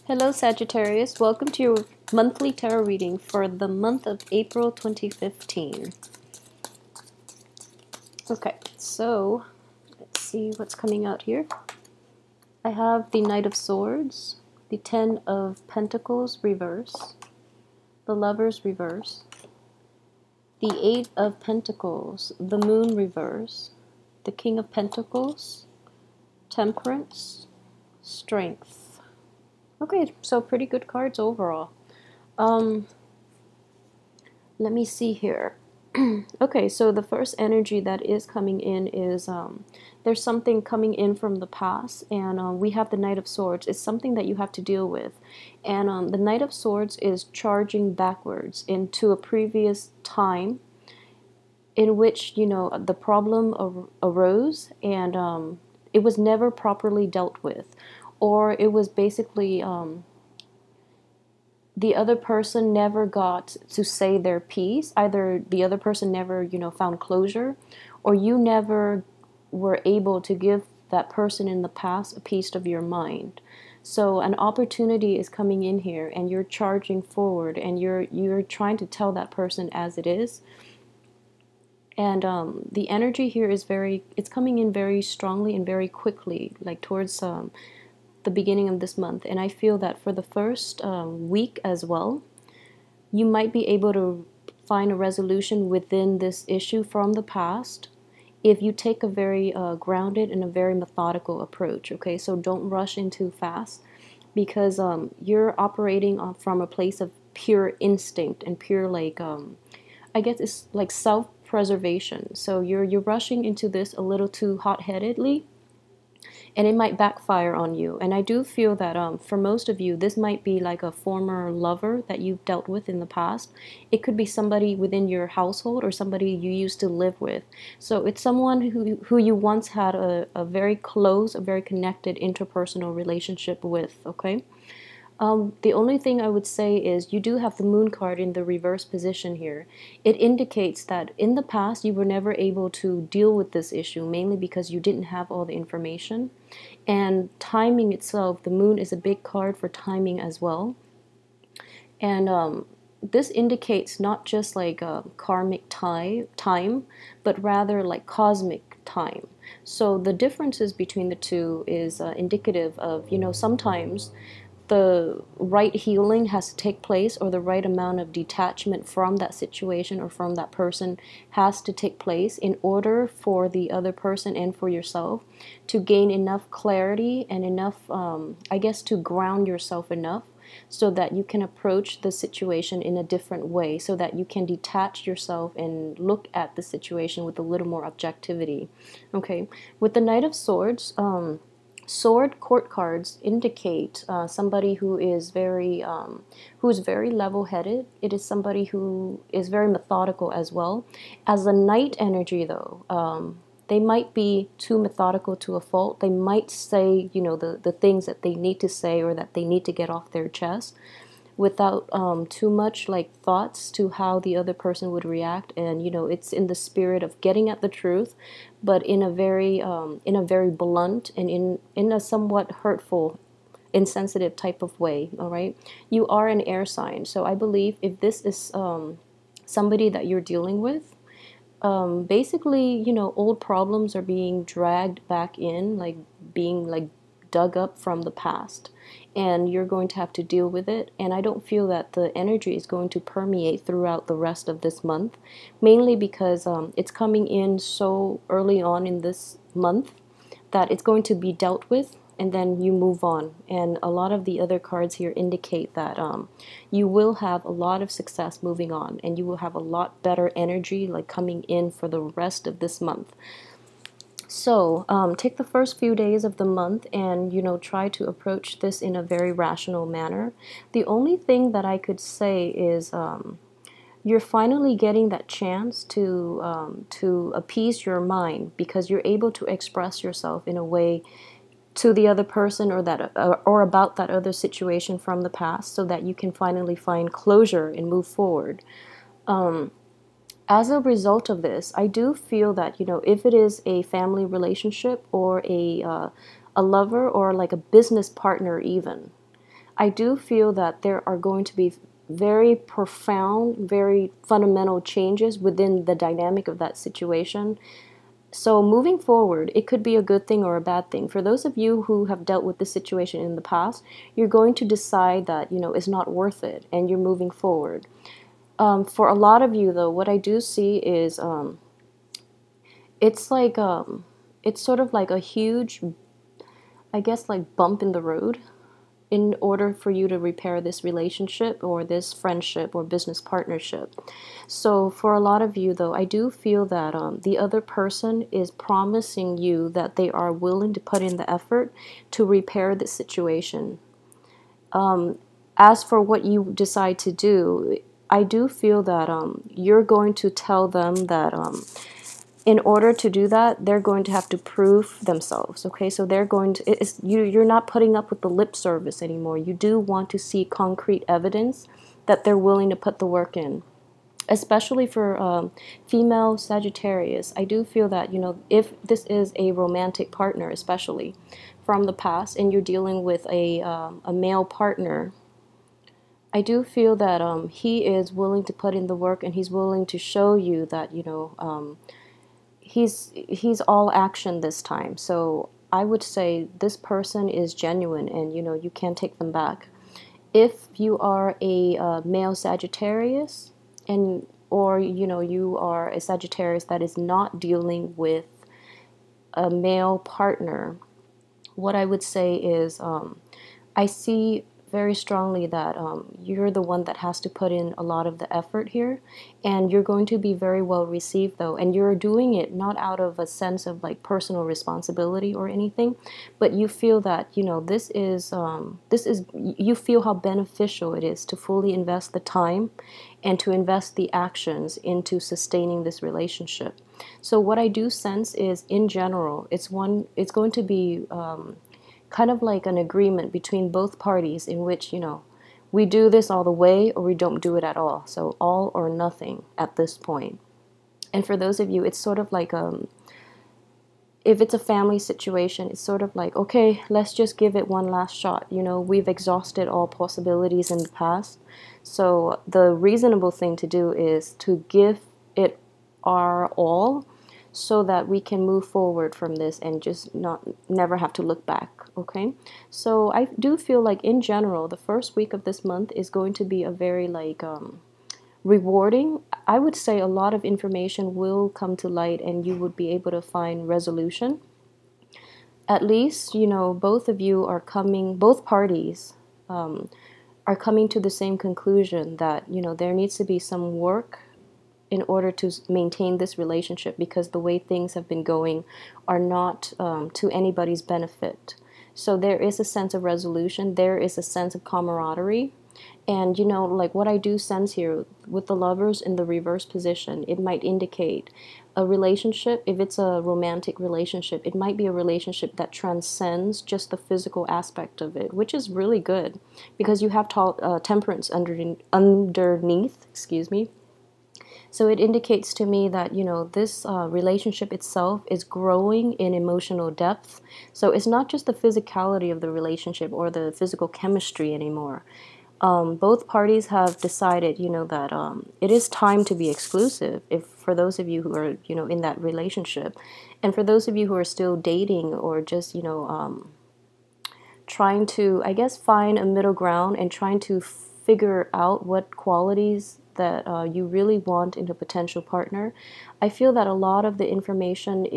Hello Sagittarius, welcome to your monthly tarot reading for the month of April 2015. Okay, so let's see what's coming out here. I have the Knight of Swords, the Ten of Pentacles reverse, the Lovers reverse, the Eight of Pentacles, the Moon reverse, the King of Pentacles, Temperance, Strength. Okay, so pretty good cards overall. Let me see here. Okay, so the first energy that is coming in is there's something coming in from the past, and we have the Knight of Swords. It's something that you have to deal with, and the Knight of Swords is charging backwards into a previous time in which, you know, the problem arose, and it was never properly dealt with, or it was basically the other person never got to say their piece. Either the other person never, you know, found closure, or you never were able to give that person in the past a piece of your mind. So an opportunity is coming in here, and you're charging forward, and you're trying to tell that person as it is. And the energy here is it's coming in very strongly and very quickly, like towards the beginning of this month. And I feel that for the first week as well, you might be able to find a resolution within this issue from the past if you take a very grounded and a very methodical approach. Okay, so don't rush in too fast, because you're operating from a place of pure instinct and pure, like, I guess it's like self-preservation. So you're rushing into this a little too hot-headedly, and it might backfire on you. And I do feel that for most of you, this might be like a former lover that you've dealt with in the past. It could be somebody within your household or somebody you used to live with. So it's someone who you once had a very close, a very connected interpersonal relationship with, okay? The only thing I would say is you do have the Moon card in the reverse position here. It indicates that in the past you were never able to deal with this issue, mainly because you didn't have all the information. And timing itself, the Moon is a big card for timing as well. And this indicates not just like a karmic time, but rather like cosmic time. So the differences between the two is indicative of, you know, sometimes the right healing has to take place, or the right amount of detachment from that situation or from that person has to take place in order for the other person and for yourself to gain enough clarity and enough, I guess, to ground yourself enough so that you can approach the situation in a different way, so that you can detach yourself and look at the situation with a little more objectivity. Okay, with the Knight of Swords, Sword court cards indicate somebody who is very level-headed. It is somebody who is very methodical as well. As a Knight energy, though, they might be too methodical to a fault. They might say, you know, the things that they need to say or that they need to get off their chest without too much like thoughts to how the other person would react. And, you know, it's in the spirit of getting at the truth, but in a very blunt and in a somewhat hurtful, insensitive type of way. All right, you are an air sign, so I believe if this is somebody that you're dealing with, basically, you know, old problems are being dragged back in, like being like dug up from the past, and you're going to have to deal with it. And I don't feel that the energy is going to permeate throughout the rest of this month, mainly because it's coming in so early on in this month that it's going to be dealt with, and then you move on. And a lot of the other cards here indicate that you will have a lot of success moving on, and you will have a lot better energy like coming in for the rest of this month. So take the first few days of the month and, you know, try to approach this in a very rational manner. The only thing that I could say is you're finally getting that chance to appease your mind, because you're able to express yourself in a way to the other person, or that or about that other situation from the past, so that you can finally find closure and move forward. As a result of this, I do feel that, you know, if it is a family relationship or a lover or like a business partner even, I do feel that there are going to be very profound, very fundamental changes within the dynamic of that situation. So moving forward, it could be a good thing or a bad thing. For those of you who have dealt with this situation in the past, you're going to decide that, it's not worth it and you're moving forward. For a lot of you, though, what I do see is it's like it's sort of like a huge, I guess, like bump in the road in order for you to repair this relationship or this friendship or business partnership. So for a lot of you, though, I do feel that the other person is promising you that they are willing to put in the effort to repair the situation. As for what you decide to do, I do feel that you're going to tell them that in order to do that, they're going to have to prove themselves. Okay, so they're going to, you're not putting up with the lip service anymore. You do want to see concrete evidence that they're willing to put the work in. Especially for female Sagittarius, I do feel that, if this is a romantic partner, especially from the past, and you're dealing with a male partner, I do feel that he is willing to put in the work and he's willing to show you that, he's all action this time. So I would say this person is genuine and, you can't take them back. If you are a male Sagittarius and or you are a Sagittarius that is not dealing with a male partner, what I would say is I see very strongly that you're the one that has to put in a lot of the effort here, and you're going to be very well received, though, and you're doing it not out of a sense of like personal responsibility or anything, but you feel that this is you feel how beneficial it is to fully invest the time and to invest the actions into sustaining this relationship. So what I do sense is, in general, it's going to be kind of like an agreement between both parties in which, we do this all the way or we don't do it at all. So all or nothing at this point. And for those of you, it's sort of like, if it's a family situation, it's sort of like, okay, let's just give it one last shot. We've exhausted all possibilities in the past. So the reasonable thing to do is to give it our all, so that we can move forward from this and just never have to look back. Okay, so I do feel like, in general, the first week of this month is going to be a very rewarding. I would say a lot of information will come to light and you would be able to find resolution. At least, both parties are coming to the same conclusion that, there needs to be some work in order to maintain this relationship, because the way things have been going are not to anybody's benefit. So there is a sense of resolution, there is a sense of camaraderie, and like what I do sense here with the Lovers in the reverse position, it might indicate a relationship. If it's a romantic relationship, it might be a relationship that transcends just the physical aspect of it, which is really good, because you have temperance underneath, excuse me. So it indicates to me that, this relationship itself is growing in emotional depth. So it's not just the physicality of the relationship or the physical chemistry anymore. Both parties have decided, that it is time to be exclusive, if for those of you who are, in that relationship. And for those of you who are still dating or just, trying to, I guess, find a middle ground and trying to figure out what qualities that you really want in a potential partner, I feel that a lot of the information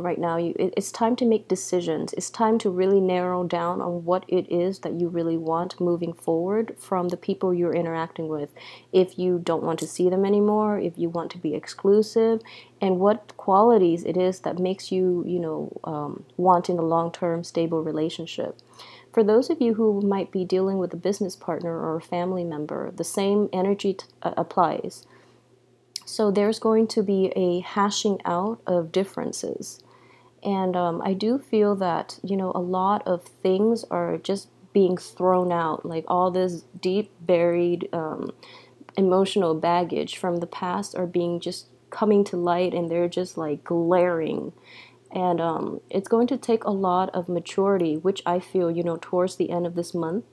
right now, it's time to make decisions. It's time to really narrow down on what it is that you really want moving forward from the people you're interacting with. If you don't want to see them anymore, if you want to be exclusive, and what qualities it is that makes you, want in a long-term stable relationship. For those of you who might be dealing with a business partner or a family member, the same energy applies. So there's going to be a hashing out of differences. And I do feel that, a lot of things are just being thrown out, like all this deep buried emotional baggage from the past are being just coming to light, and they're just like glaring And it's going to take a lot of maturity, which I feel, towards the end of this month.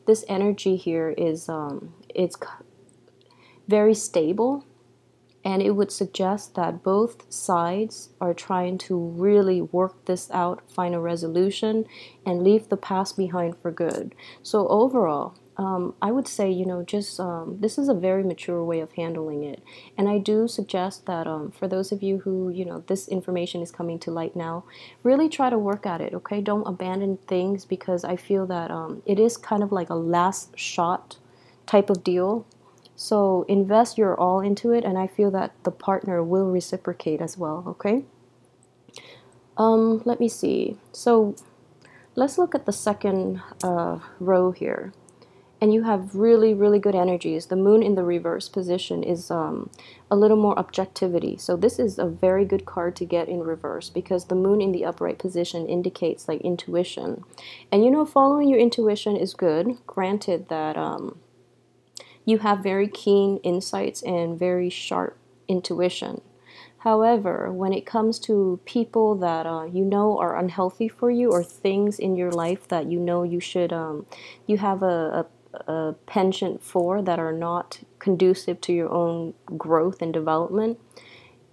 This energy here is it's very stable, and it would suggest that both sides are trying to really work this out, find a resolution, and leave the past behind for good. So overall, I would say, just this is a very mature way of handling it. And I do suggest that for those of you who, this information is coming to light now, really try to work at it, okay? Don't abandon things, because I feel that it is kind of like a last shot type of deal. So invest your all into it, and I feel that the partner will reciprocate as well, okay? Let me see. So let's look at the second row here. And you have really, really good energies. The moon in the reverse position is a little more objectivity. So this is a very good card to get in reverse, because the moon in the upright position indicates like intuition. And following your intuition is good, granted that you have very keen insights and very sharp intuition. However, when it comes to people that are unhealthy for you, or things in your life that you should you have a penchant for, that are not conducive to your own growth and development,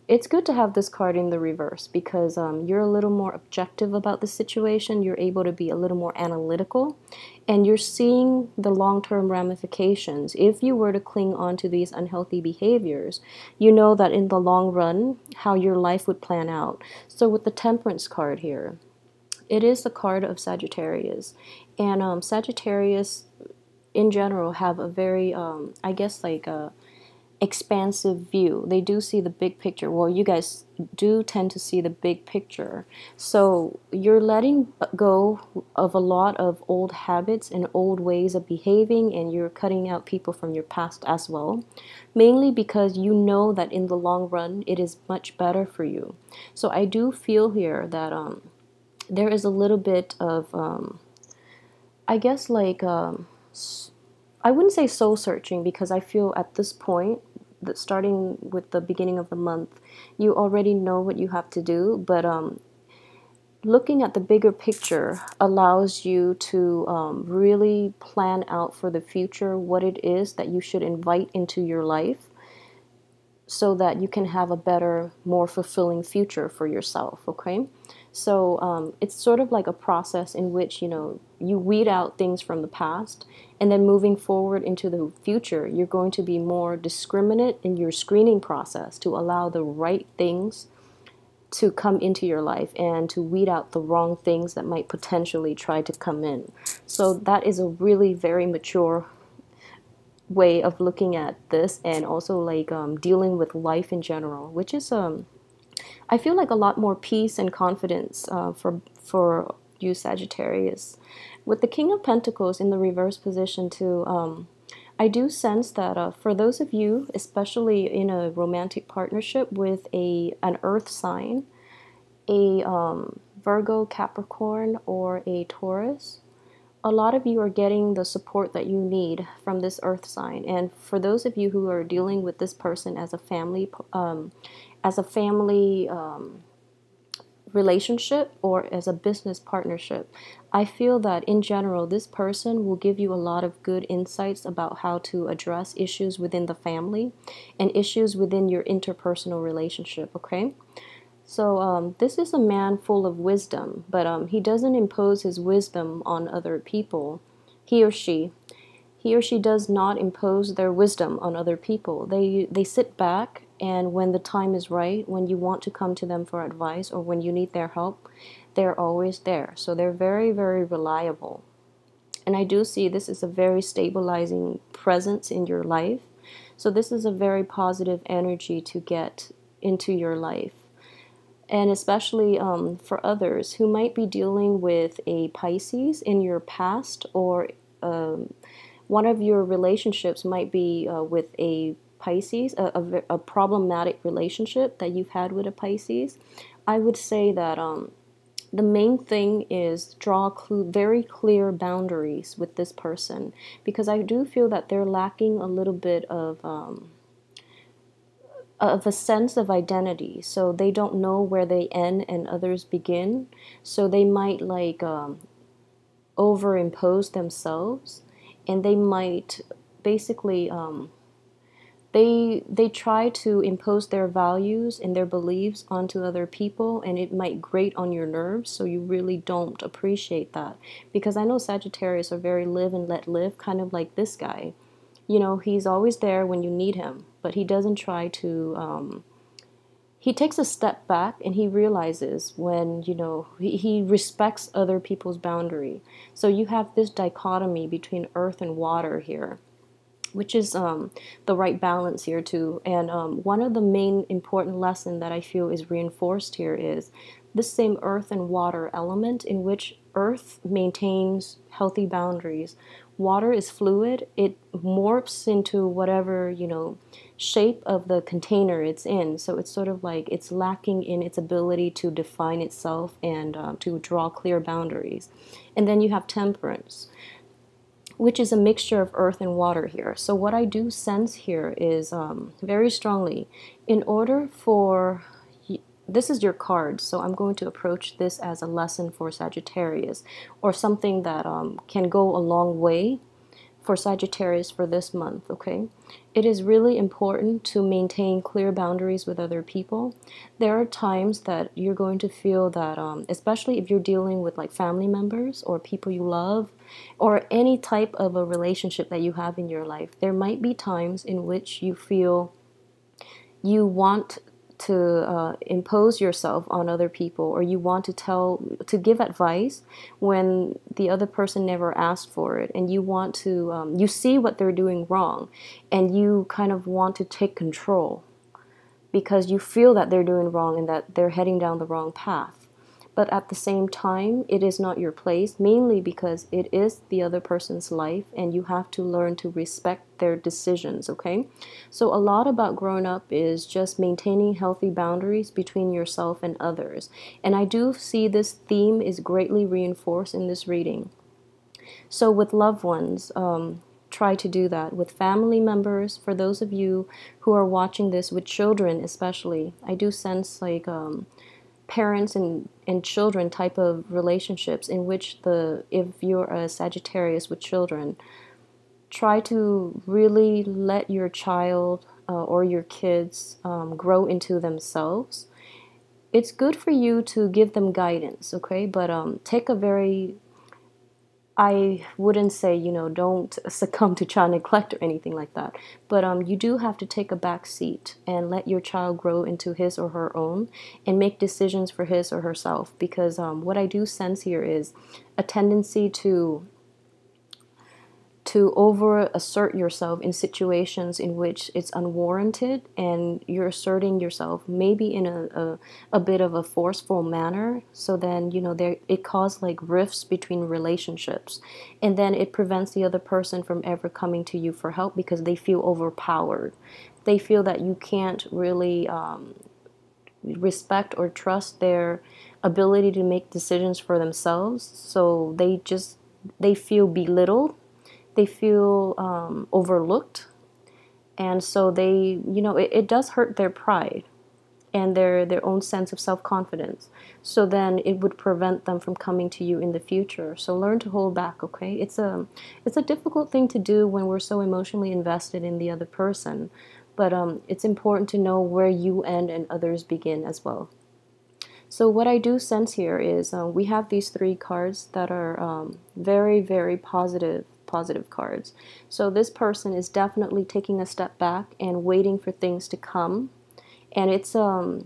it's good to have this card in the reverse, because you're a little more objective about the situation. You're able to be a little more analytical, and you're seeing the long-term ramifications. If you were to cling on to these unhealthy behaviors, you know that in the long run, how your life would plan out. So with the Temperance card here, it is the card of Sagittarius. And Sagittarius, in general, have a very, I guess, like a expansive view. They do see the big picture. Well, you guys do tend to see the big picture. So you're letting go of a lot of old habits and old ways of behaving, and you're cutting out people from your past as well, mainly because you know that in the long run it is much better for you. So I do feel here that there is a little bit of I guess like I wouldn't say soul searching, because I feel at this point, that starting with the beginning of the month, you already know what you have to do. But looking at the bigger picture allows you to really plan out for the future what it is that you should invite into your life, so that you can have a better, more fulfilling future for yourself, okay? So it's sort of like a process in which, you weed out things from the past, and then moving forward into the future, you're going to be more discriminate in your screening process to allow the right things to come into your life, and to weed out the wrong things that might potentially try to come in. So that is a really very mature way of looking at this, and also like dealing with life in general, which is I feel like a lot more peace and confidence for you, Sagittarius. With the King of Pentacles in the reverse position too, I do sense that for those of you, especially in a romantic partnership with an earth sign, a Virgo, Capricorn, or a Taurus, a lot of you are getting the support that you need from this earth sign. And for those of you who are dealing with this person as a family, relationship, or as a business partnership, I feel that in general, this person will give you a lot of good insights about how to address issues within the family and issues within your interpersonal relationship, okay? So this is a man full of wisdom, but he doesn't impose his wisdom on other people. He or she does not impose their wisdom on other people. They sit back, and when the time is right, when you want to come to them for advice, or when you need their help, they're always there. So they're very, very reliable. And I do see this is a very stabilizing presence in your life. So this is a very positive energy to get into your life. And especially for others who might be dealing with a Pisces in your past, or one of your relationships might be with a Pisces, a problematic relationship that you've had with a Pisces. I would say that the main thing is draw very clear boundaries with this person, because I do feel that they're lacking a little bit of of a sense of identity. So they don't know where they end and others begin. So they might like overimpose themselves, and they might basically they try to impose their values and their beliefs onto other people, and it might grate on your nerves, so you really don't appreciate that. Because I know Sagittarius are very live and let live, kind of like this guy. You know, he's always there when you need him, but he doesn't try to he takes a step back and he realizes when, you know, he respects other people's boundary. So you have this dichotomy between earth and water here, which is the right balance here too. And one of the main important lesson that I feel is reinforced here is this same earth and water element, in which earth maintains healthy boundaries. Water is fluid. It morphs into whatever, you know, shape of the container it's in. So it's sort of like it's lacking in its ability to define itself and to draw clear boundaries. And then you have temperance, which is a mixture of earth and water here. So what I do sense here is very strongly, in order for, this is your card, so I'm going to approach this as a lesson for Sagittarius, or something that can go a long way for Sagittarius for this month, okay? It is really important to maintain clear boundaries with other people. There are times that you're going to feel that, especially if you're dealing with like family members or people you love, or any type of a relationship that you have in your life, there might be times in which you feel you want to impose yourself on other people, or you want to give advice when the other person never asked for it, and you want to you see what they're doing wrong, and you kind of want to take control because you feel that they're doing wrong and that they're heading down the wrong path. But at the same time, it is not your place, mainly because it is the other person's life, and you have to learn to respect their decisions, okay? So a lot about growing up is just maintaining healthy boundaries between yourself and others. And I do see this theme is greatly reinforced in this reading. So with loved ones, try to do that. With family members, for those of you who are watching this, with children especially, I do sense like parents and children type of relationships, in which if you're a Sagittarius with children, try to really let your child or your kids grow into themselves. It's good for you to give them guidance, okay? But take a very, I wouldn't say, you know, don't succumb to child neglect or anything like that. But you do have to take a back seat and let your child grow into his or her own and make decisions for his or herself. Because what I do sense here is a tendency to over assert yourself in situations in which it's unwarranted, and you're asserting yourself maybe in a bit of a forceful manner. So then, you know, it causes like rifts between relationships, and then it prevents the other person from ever coming to you for help because they feel overpowered. They feel that you can't really respect or trust their ability to make decisions for themselves. So they feel belittled. They feel overlooked, and so they, you know, it does hurt their pride and their own sense of self-confidence. So then it would prevent them from coming to you in the future. So learn to hold back, okay? It's a difficult thing to do when we're so emotionally invested in the other person, but it's important to know where you end and others begin as well. So what I do sense here is we have these three cards that are very, very positive cards. So this person is definitely taking a step back and waiting for things to come. And it's so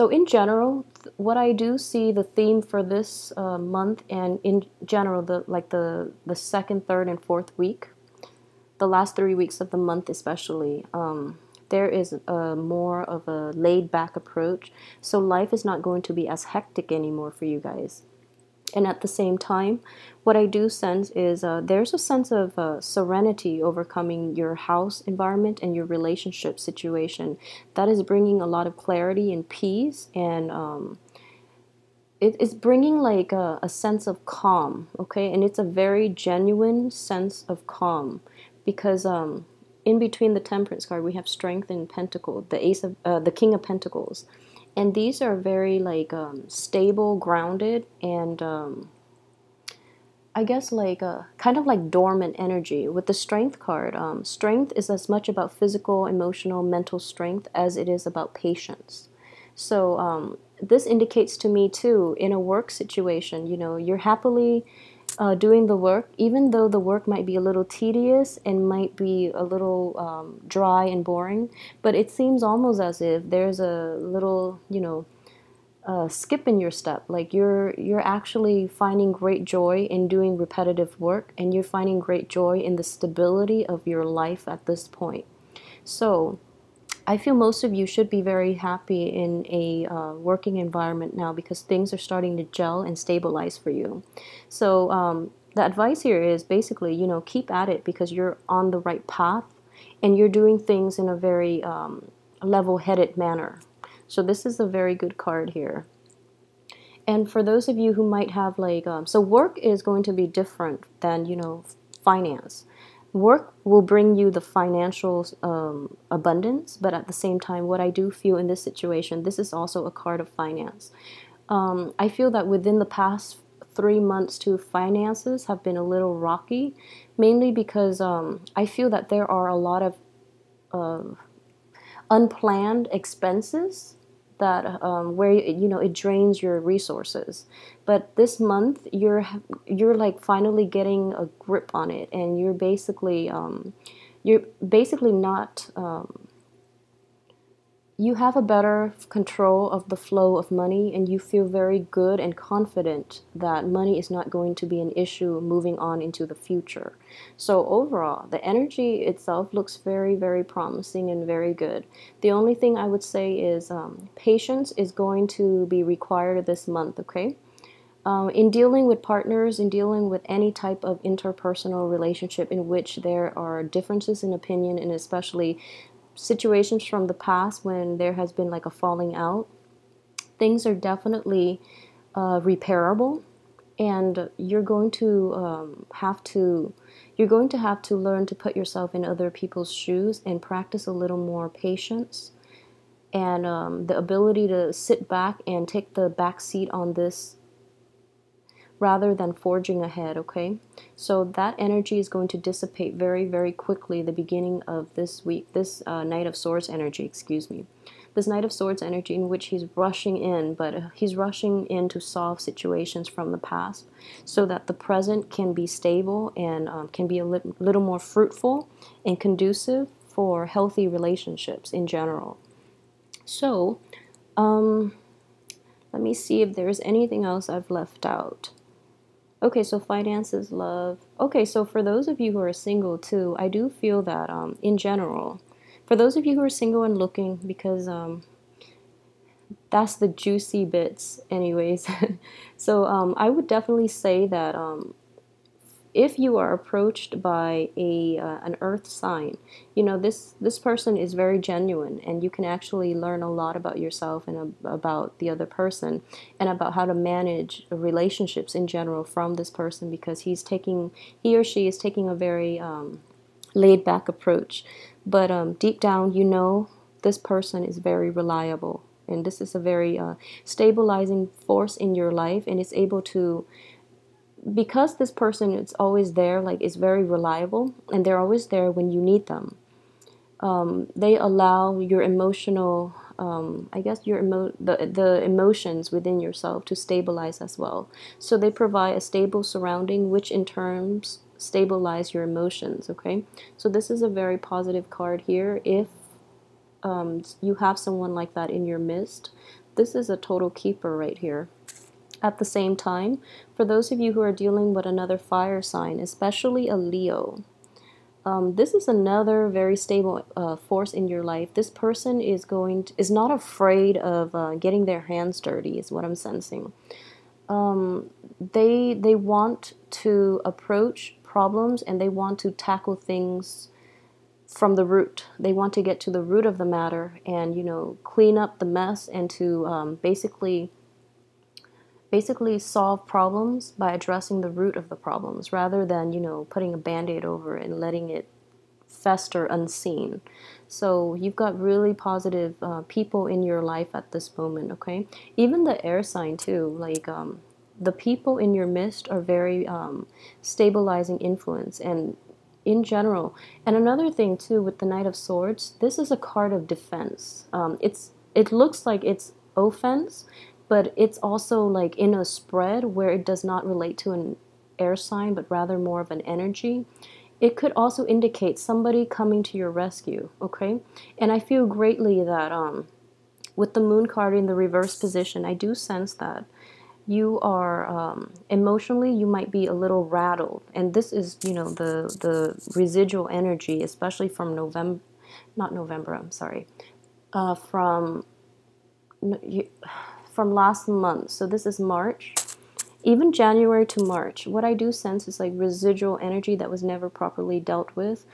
in general, what I do see the theme for this month, and in general the second, third, and fourth week, the last 3 weeks of the month especially, there is more of a laid back approach. So life is not going to be as hectic anymore for you guys. And at the same time, what I do sense is there's a sense of serenity overcoming your house environment and your relationship situation. That is bringing a lot of clarity and peace, and it's bringing like a sense of calm, okay? And it's a very genuine sense of calm, because in between the Temperance card, we have Strength and Pentacle, the Ace of the King of Pentacles, and these are very like stable, grounded, and I guess like kind of like dormant energy. With the Strength card, strength is as much about physical, emotional, mental strength as it is about patience. So this indicates to me too, in a work situation, you know, you're happily doing the work, even though the work might be a little tedious and might be a little dry and boring, but it seems almost as if there's a little, you know, skip in your step. Like you're actually finding great joy in doing repetitive work, and you're finding great joy in the stability of your life at this point. So I feel most of you should be very happy in a working environment now, because things are starting to gel and stabilize for you. So the advice here is basically, you know, keep at it, because you're on the right path and you're doing things in a very level-headed manner. So this is a very good card here. And for those of you who might have like, so work is going to be different than, you know, finance. Work will bring you the financial abundance, but at the same time, what I do feel in this situation, this is also a card of finance. I feel that within the past 3 months too, finances have been a little rocky, mainly because I feel that there are a lot of unplanned expenses that where you know it drains your resources. But this month you're like finally getting a grip on it, and you're basically not you have a better control of the flow of money, and you feel very good and confident that money is not going to be an issue moving on into the future. So overall, the energy itself looks very, very promising and very good. The only thing I would say is patience is going to be required this month, okay? In dealing with partners, in dealing with any type of interpersonal relationship in which there are differences in opinion, and especially situations from the past when there has been like a falling out, things are definitely repairable, and you're going to have to learn to put yourself in other people's shoes and practice a little more patience, and the ability to sit back and take the back seat on this rather than forging ahead, okay? So that energy is going to dissipate very, very quickly the beginning of this week, this Knight of Swords energy, excuse me. This Knight of Swords energy in which he's rushing in, but he's rushing in to solve situations from the past so that the present can be stable and can be a little more fruitful and conducive for healthy relationships in general. So, let me see if there's anything else I've left out. Okay, so finances, love. Okay, so for those of you who are single too, I do feel that in general, for those of you who are single and looking, because that's the juicy bits anyways. So I would definitely say that if you are approached by an earth sign, you know, this person is very genuine, and you can actually learn a lot about yourself and about the other person, and about how to manage relationships in general from this person, because he or she is taking a very laid back approach. But deep down, you know, this person is very reliable, and this is a very stabilizing force in your life, and it's able to, because this person is always there, like is very reliable, and they're always there when you need them. They allow your emotional, I guess the emotions within yourself to stabilize as well. So they provide a stable surrounding, which in terms stabilize your emotions. Okay, so this is a very positive card here. If you have someone like that in your midst, this is a total keeper right here. At the same time, for those of you who are dealing with another fire sign, especially a Leo, this is another very stable force in your life. This person is not afraid of getting their hands dirty, is what I'm sensing. They want to approach problems, and they want to tackle things from the root. They want to get to the root of the matter, and, you know, clean up the mess, and to basically solve problems by addressing the root of the problems, rather than, you know, putting a band-aid over it and letting it fester unseen. So you've got really positive people in your life at this moment, okay? Even the air sign too, like the people in your midst are very stabilizing influence and in general. And another thing too with the Knight of Swords, this is a card of defense. It looks like it's offense, but it's also like in a spread where it does not relate to an air sign, but rather more of an energy. It could also indicate somebody coming to your rescue, okay? And I feel greatly that with the moon card in the reverse position, I do sense that you are emotionally, you might be a little rattled. And this is, the residual energy, especially from November, not November, I'm sorry, from last month. So this is March. Even January to March, what I do sense is like residual energy that was never properly dealt with.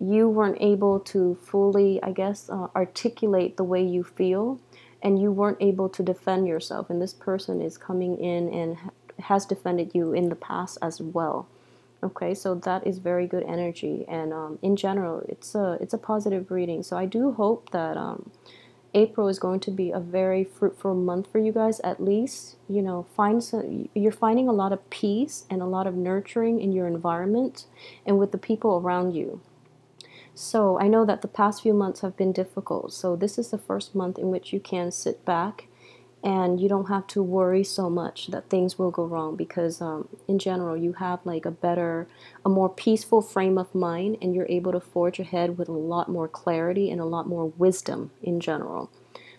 You weren't able to fully, I guess, articulate the way you feel, and you weren't able to defend yourself. And this person is coming in and has defended you in the past as well. Okay, so that is very good energy, and in general, it's a positive reading. So I do hope that April is going to be a very fruitful month for you guys. At least, you're finding a lot of peace and a lot of nurturing in your environment and with the people around you. So I know that the past few months have been difficult. So this is the first month in which you can sit back and you don't have to worry so much that things will go wrong, because in general you have like a more peaceful frame of mind, and you're able to forge ahead with a lot more clarity and a lot more wisdom in general.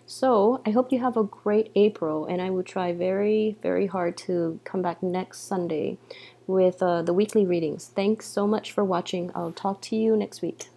So I hope you have a great April, and I will try very, very hard to come back next Sunday with the weekly readings. Thanks so much for watching. I'll talk to you next week.